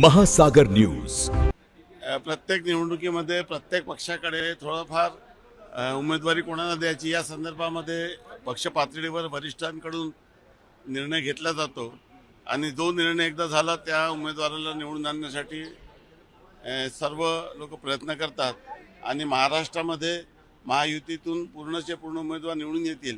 महासागर न्यूज. प्रत्येक निवडणुकीमध्ये प्रत्येक पक्षाकडे थोडंफार उमेदवारी कोणाला द्यायची या संदर्भामध्ये पक्ष पातळीवर वरिष्ठांकडून निर्णय घेतला जातो आणि जो निर्णय एकदा झाला त्या उमेदवाराला निवडून आणण्यासाठी सर्व लोक प्रयत्न करतात आणि महाराष्ट्रामध्ये महायुतीतून पूर्णचे पूर्ण उमेदवार निवडून येतील.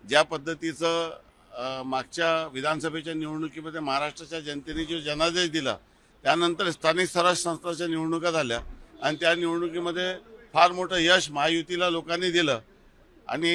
ज्या पद्धतीचं मागच्या विधानसभेच्या निवडणुकीमध्ये महाराष्ट्राच्या जनतेने जो जनादेश दिला त्यानंतर स्थानिक स्वराज्य संस्थांच्या निवडणुका झाल्या आणि त्या निवडणुकीमध्ये फार मोठं यश महायुतीला लोकांनी दिलं. आणि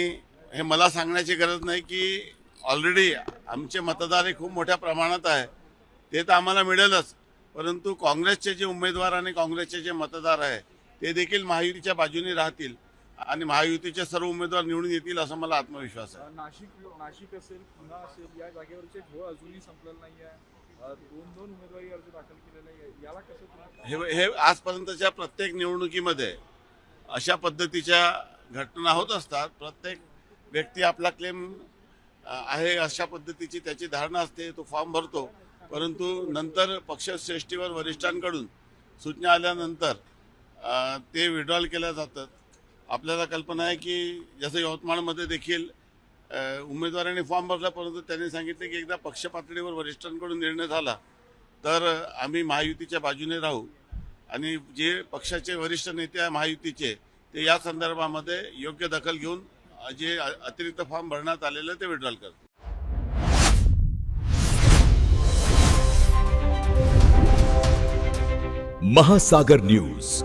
हे मला सांगण्याची गरज नाही की ऑलरेडी आमचे मतदार हे खूप मोठ्या प्रमाणात आहे, ते तर आम्हाला मिळेलच, परंतु काँग्रेसचे जे उमेदवार आणि काँग्रेसचे जे मतदार आहे ते देखील महायुतीच्या बाजूने राहतील आणि महायुतीचे सर्व उमेदवार निवडून येतील असं मला आत्मविश्वास आहे. नाशिक असेल, पुणे असेल, या जागेवरचे घोळ अजूनही संपलेला नाही आहे. दोन उमेदवारी अर्ज दाखल केलेला आहे. याला कसं हे आजपर्यंतच्या प्रत्येक निवडणुकीमध्ये अशा पद्धतीच्या घटना होत असतात. प्रत्येक व्यक्ती आपला क्लेम आहे अशा पद्धतीची त्याची धारणा असते, तो फॉर्म भरतो, परंतु नंतर पक्षश्रेष्ठीवर वरिष्ठांकडून सूचना आल्यानंतर ते विड्रॉल केल्या जातात. आपल्याला कल्पना आहे की जसं यवतमाळमध्ये देखील उमेदवारांनी फॉर्म भरला, परंतु त्यांनी सांगितले की एकदा पक्ष पातळीवर वरिष्ठांकडून निर्णय झाला तर आम्ही महायुतीच्या बाजूने राहू आणि जे पक्षाचे वरिष्ठ नेते आहे महायुतीचे ते या संदर्भामध्ये योग्य दखल घेऊन जे अतिरिक्त फॉर्म भरण्यात आलेले ते विड्रॉल करतात. महासागर न्यूज.